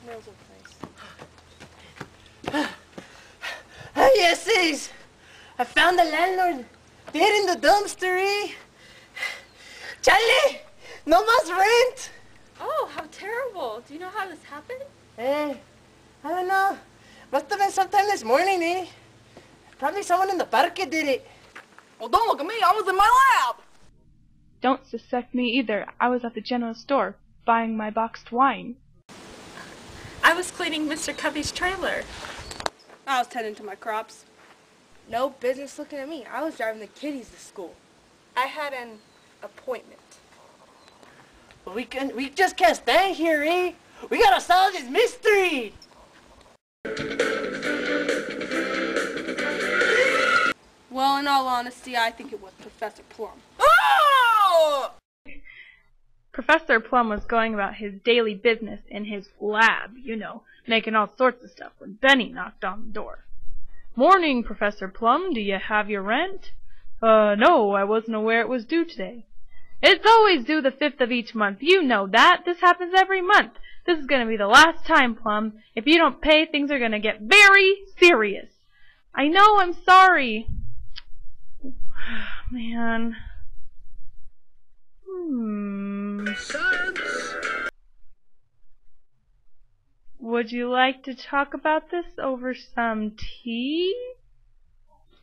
Nails are nice. Ah, yes, sis. I found the landlord dead in the dumpster, eh? Charlie, no más rent. Oh, how terrible. Do you know how this happened? I don't know. Must have been sometime this morning, eh? Probably someone in the parque did it. Well, don't look at me. I was in my lab. Don't suspect me either. I was at the general store, buying my boxed wine. I was cleaning Mr. Covey's trailer. I was tending to my crops. No business looking at me. I was driving the kiddies to school. I had an appointment. But we just can't stay here, eh? We gotta solve this mystery. Well, in all honesty, I think it was Professor Plum. Oh! Professor Plum was going about his daily business in his lab, you know, making all sorts of stuff when Benny knocked on the door. "Morning, Professor Plum. Do you have your rent?" No, I wasn't aware it was due today." "It's always due the 5th of each month. You know that. This happens every month. This is going to be the last time, Plum. If you don't pay, things are going to get very serious." "I know, I'm sorry." Man. Would you like to talk about this over some tea?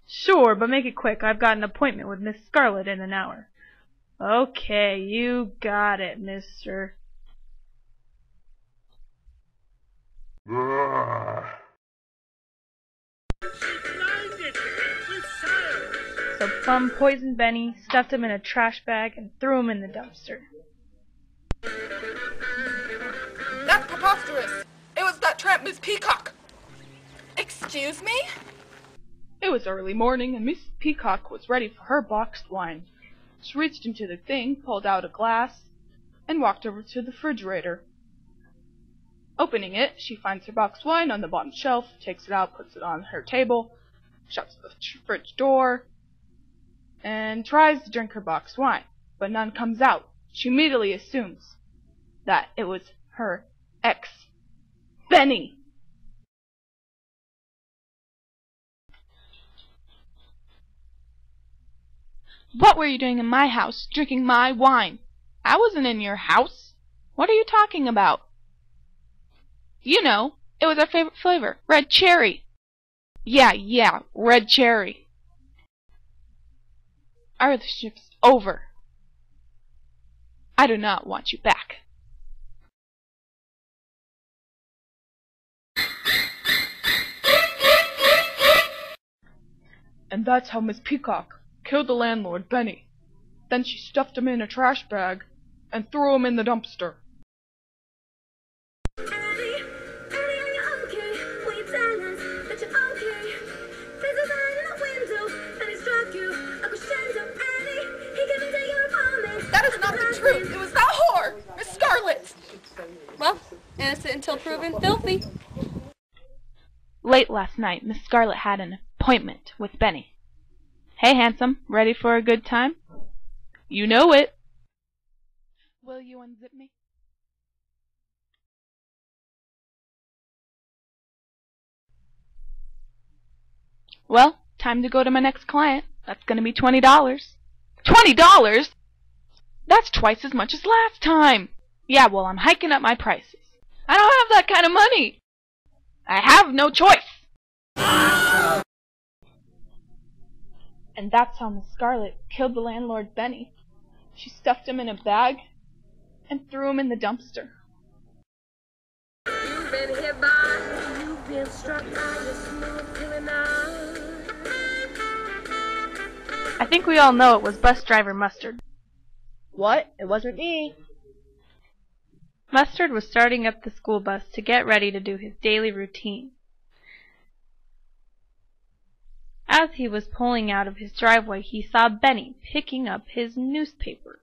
Sure, but make it quick. I've got an appointment with Miss Scarlet in an hour. Okay, you got it, mister. So Plum poisoned Benny, stuffed him in a trash bag, and threw him in the dumpster. That's preposterous. It was that tramp Miss Peacock. Excuse me? It was early morning, and Miss Peacock was ready for her boxed wine. She reached into the thing, pulled out a glass, and walked over to the refrigerator. Opening it, she finds her boxed wine on the bottom shelf, takes it out, puts it on her table, shuts the fridge door, and tries to drink her boxed wine, but none comes out. She immediately assumes that it was her ex, Benny. "What were you doing in my house, drinking my wine?" "I wasn't in your house." "What are you talking about?" "You know, it was our favorite flavor, red cherry." Yeah, red cherry." "Our relationship's over. I do not want you back." And that's how Miss Peacock killed the landlord, Benny. Then she stuffed him in a trash bag and threw him in the dumpster. That is not the truth. It was that whore, Miss Scarlet. Well, innocent until proven filthy. Late last night, Miss Scarlet had an appointment with Benny. "Hey, handsome, ready for a good time?" "You know it." Will you unzip me? "Well, time to go to my next client. That's going to be $20. $20? That's twice as much as last time. Yeah, well, I'm hiking up my prices. I don't have that kind of money. I have no choice." And that's how Miss Scarlet killed the landlord, Benny. She stuffed him in a bag and threw him in the dumpster. You've been hit by, you've been struck by a smooth criminal. I think we all know it was bus driver Mustard. What? It wasn't me. Mustard was starting up the school bus to get ready to do his daily routine. As he was pulling out of his driveway, he saw Benny picking up his newspaper.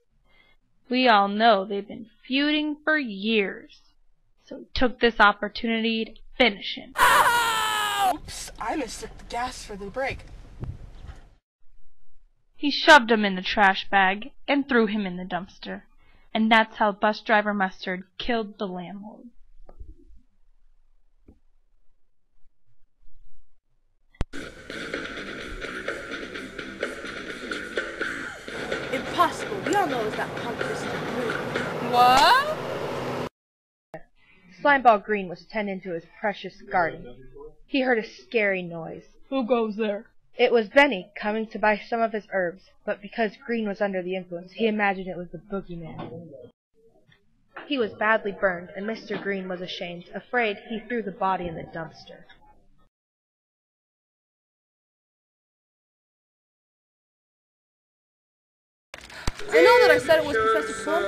We all know they've been feuding for years, so he took this opportunity to finish him. Oops, I mistook the gas for the brake. He shoved him in the trash bag and threw him in the dumpster. And that's how bus driver Mustard killed the landlord. We all know it was that punk Mr. Green. What? Slimeball Green was tending to his precious garden. He heard a scary noise. Who goes there? It was Benny coming to buy some of his herbs, but because Green was under the influence, he imagined it was the boogeyman. He was badly burned, and Mr. Green was ashamed. Afraid, he threw the body in the dumpster. I know that I said it was Professor Plum,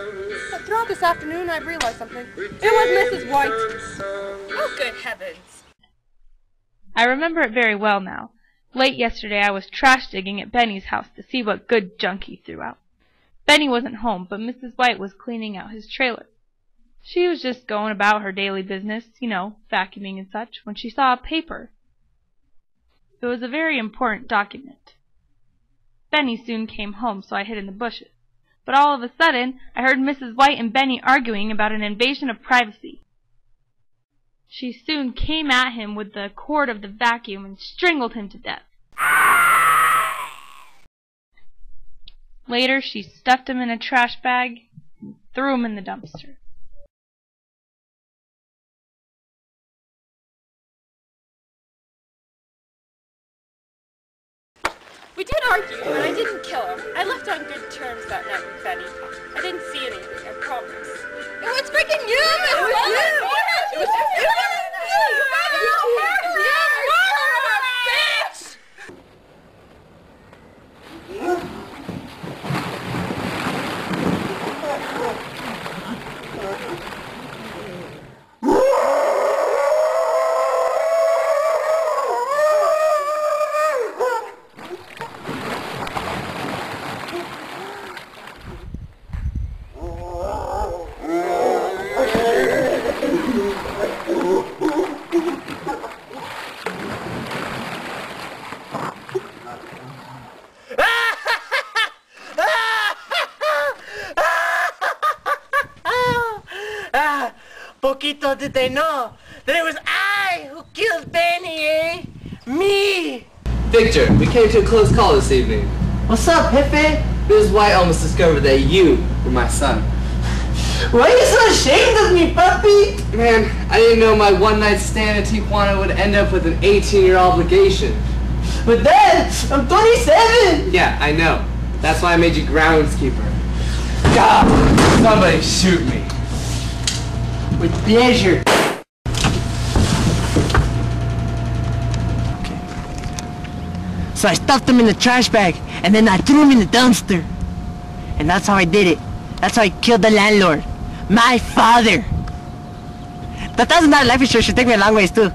but throughout this afternoon I've realized something. It was Mrs. White. Oh, good heavens. I remember it very well now. Late yesterday I was trash digging at Benny's house to see what good junk he threw out. Benny wasn't home, but Mrs. White was cleaning out his trailer. She was just going about her daily business, you know, vacuuming and such, when she saw a paper. It was a very important document. Benny soon came home, so I hid in the bushes. But all of a sudden, I heard Mrs. White and Benny arguing about an invasion of privacy. She soon came at him with the cord of the vacuum and strangled him to death. Later, she stuffed him in a trash bag and threw him in the dumpster. We did argue, but I didn't kill him. I left on good terms that night with Benny. I didn't see anything, I promise. It was freaking you, Miss White! It was you! Poquito did they know that it was I who killed Benny, eh? Me! Victor, we came to a close call this evening. What's up, Pepe? Mrs. White almost discovered that you were my son. Why are you so ashamed of me, puppy? Man, I didn't know my one-night stand in Tijuana would end up with an 18-year obligation. But Dad, I'm 27! Yeah, I know. That's why I made you groundskeeper. God, somebody shoot me. With pleasure. So I stuffed him in the trash bag, and then I threw him in the dumpster. And that's how I did it. That's how I killed the landlord. My father. The $1,000 life insurance should take me a long ways too.